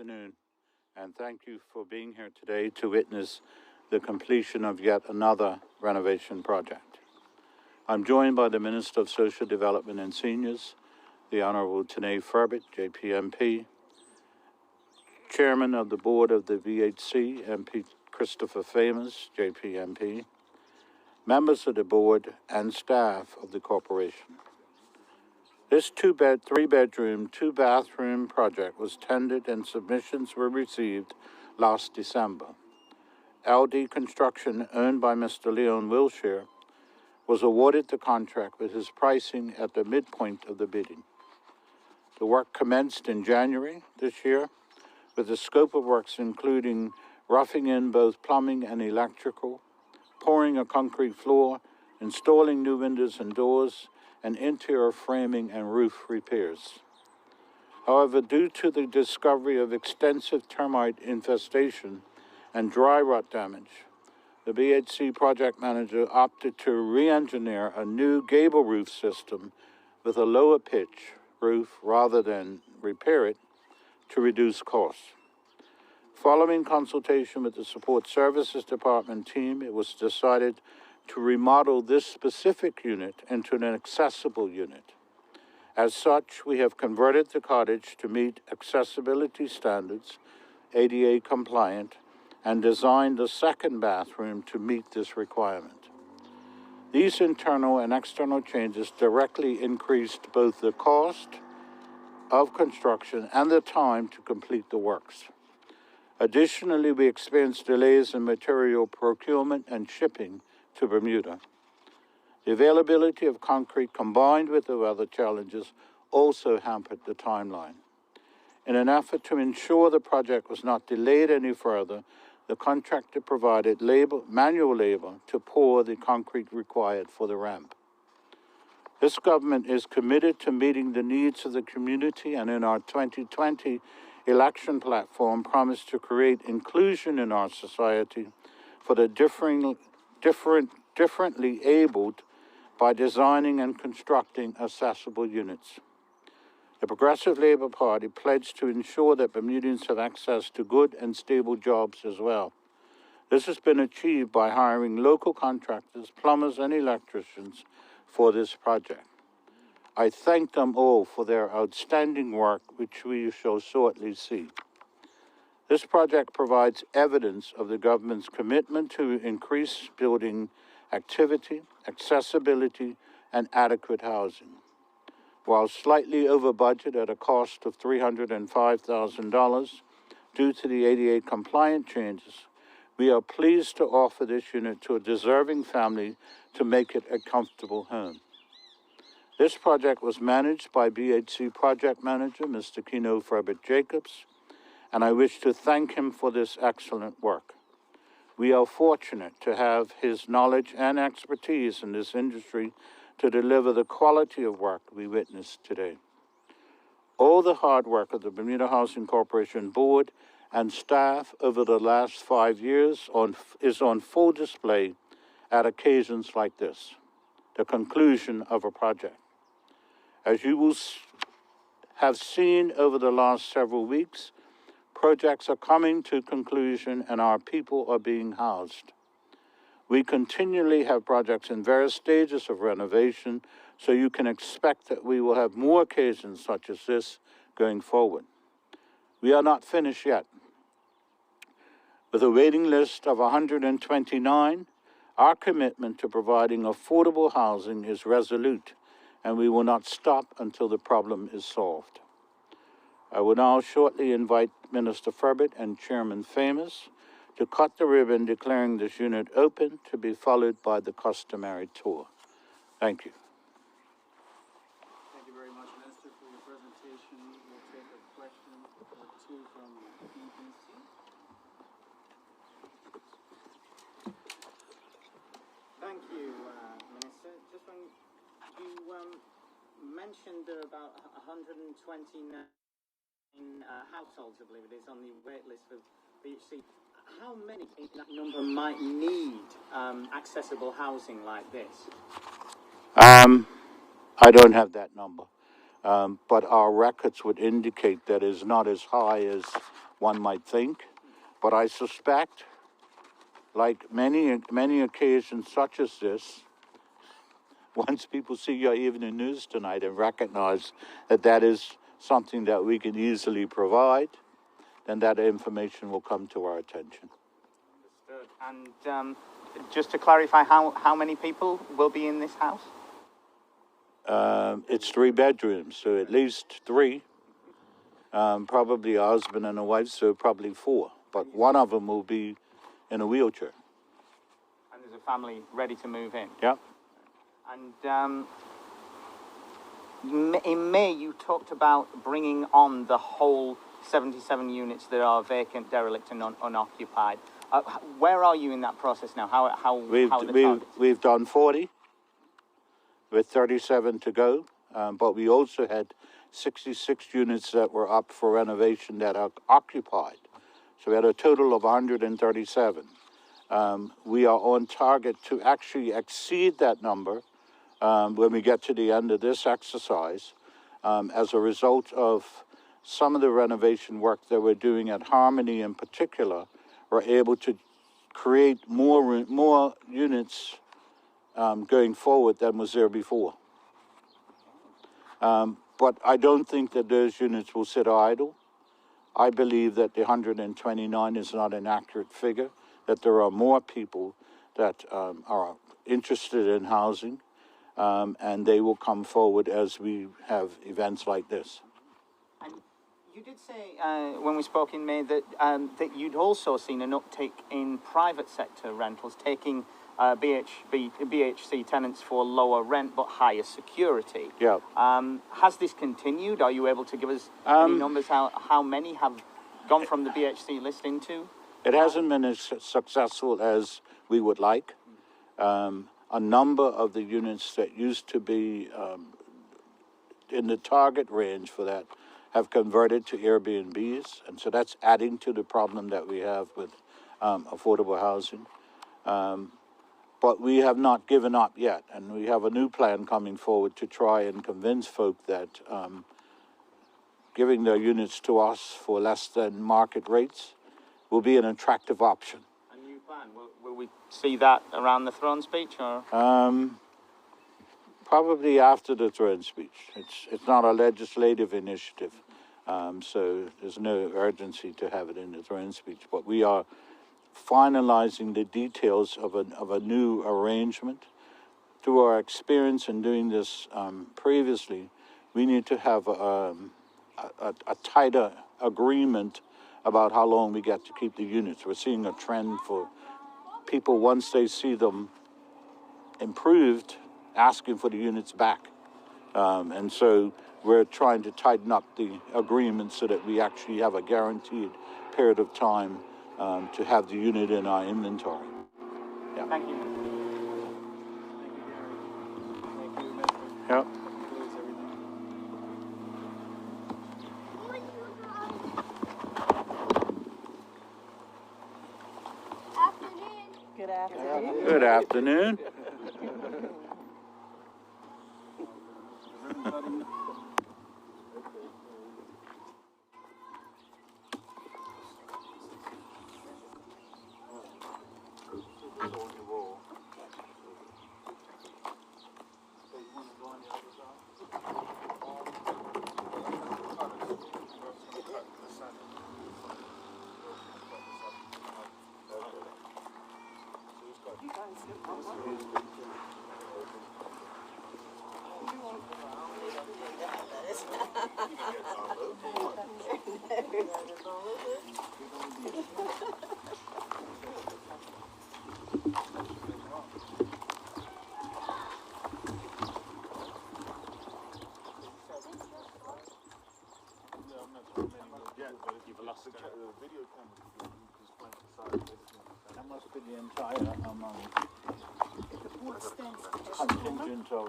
afternoon, and thank you for being here today to witness the completion of yet another renovation project. I'm joined by the Minister of Social Development and Seniors, the Honorable Tanae Furbett, JPMP, Chairman of the Board of the VHC, MP Christopher Famous, JPMP, members of the board, and staff of the corporation. This three-bedroom, two-bathroom project was tendered and submissions were received last December. LD Construction, owned by Mr. Leon Wilshire, was awarded the contract with his pricing at the midpoint of the bidding. The work commenced in January this year, with the scope of works including roughing in both plumbing and electrical, pouring a concrete floor, installing new windows and doors, and interior framing and roof repairs. However, due to the discovery of extensive termite infestation and dry rot damage, the BHC project manager opted to re-engineer a new gable roof system with a lower pitch roof rather than repair it to reduce costs. Following consultation with the Support Services Department team, it was decided to remodel this specific unit into an accessible unit. As such, we have converted the cottage to meet accessibility standards, ADA compliant, and designed the second bathroom to meet this requirement. These internal and external changes directly increased both the cost of construction and the time to complete the works. Additionally, we experienced delays in material procurement and shipping to Bermuda. The availability of concrete combined with the weather challenges also hampered the timeline. In an effort to ensure the project was not delayed any further, the contractor provided manual labor to pour the concrete required for the ramp. This government is committed to meeting the needs of the community, and in our 2020 election platform promised to create inclusion in our society for the differently abled by designing and constructing accessible units. The Progressive Labour Party pledged to ensure that Bermudians have access to good and stable jobs as well. This has been achieved by hiring local contractors, plumbers, and electricians for this project. I thank them all for their outstanding work, which we shall shortly see. This project provides evidence of the government's commitment to increase building activity, accessibility, and adequate housing. While slightly over budget at a cost of $305,000 due to the ADA compliant changes, we are pleased to offer this unit to a deserving family to make it a comfortable home. This project was managed by BHC project manager, Mr. Kino Furbett Jacobs, and I wish to thank him for this excellent work. We are fortunate to have his knowledge and expertise in this industry to deliver the quality of work we witnessed today. All the hard work of the Bermuda Housing Corporation Board and staff over the last 5 years is on full display at occasions like this, the conclusion of a project. As you will have seen over the last several weeks, projects are coming to conclusion and our people are being housed. We continually have projects in various stages of renovation, so you can expect that we will have more occasions such as this going forward. We are not finished yet. With a waiting list of 129, our commitment to providing affordable housing is resolute, and we will not stop until the problem is solved. I will now shortly invite Minister Furbett and Chairman Famous to cut the ribbon, declaring this unit open, to be followed by the customary tour. Thank you. Thank you very much, Minister, for your presentation. We'll take a question or two from BBC. Thank you, Minister. Just when you mentioned there are about 129 households, I believe it is, on the wait list for BHC. How many in that number might need accessible housing like this? I don't have that number, but our records would indicate that it's not as high as one might think. But I suspect, like many occasions such as this, once people see your evening news tonight and recognize that that is something that we can easily provide, then that information will come to our attention. Understood. And just to clarify, how many people will be in this house? It's 3 bedrooms, so at least 3. Probably a husband and a wife, so probably 4. But one of them will be in a wheelchair. And there's a family ready to move in? Yeah. And in May, you talked about bringing on the whole 77 units that are vacant, derelict, and unoccupied. Where are you in that process now? How are the targets? We've done 40, with 37 to go. But we also had 66 units that were up for renovation that are occupied. So we had a total of 137. We are on target to actually exceed that number when we get to the end of this exercise, as a result of some of the renovation work that we're doing at Harmony in particular. We're able to create more units going forward than was there before. But I don't think that those units will sit idle. I believe that the 129 is not an accurate figure, that there are more people that are interested in housing, and they will come forward as we have events like this. And you did say when we spoke in May that you'd also seen an uptick in private sector rentals, taking BHC tenants for lower rent but higher security. Yeah. Has this continued? Are you able to give us any numbers how many have gone from the BHC list into? It hasn't been as successful as we would like. A number of the units that used to be in the target range for that have converted to Airbnbs, and so that's adding to the problem that we have with affordable housing. But we have not given up yet, and we have a new plan coming forward to try and convince folk that giving their units to us for less than market rates will be an attractive option. A new plan. Will we see that around the throne speech, or? Probably after the throne speech. It's not a legislative initiative, so there's no urgency to have it in the throne speech. But we are finalizing the details of a new arrangement. Through our experience in doing this previously, we need to have a tighter agreement about how long we get to keep the units. We're seeing a trend for people, once they see them improved, asking for the units back. And so we're trying to tighten up the agreement so that we actually have a guaranteed period of time to have the unit in our inventory. Yeah. Thank you. Yeah. Good afternoon. Good afternoon. That must be the entire contingent of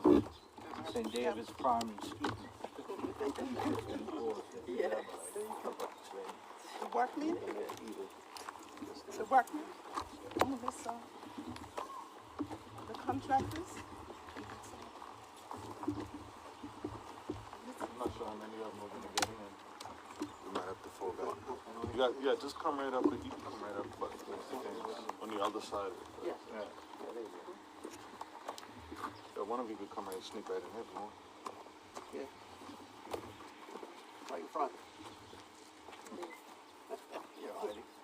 St. David's primary students. Yes. The workmen? The workmen? On this side. The contractors? I'm not sure how many of them are going to get in. We might have to full back. Yeah, just come right up. You can come right up, but on the other side. Yeah. Yeah. Yeah, one of you could come right, sneak right in here if you want. Yeah. Right in front. You're hiding.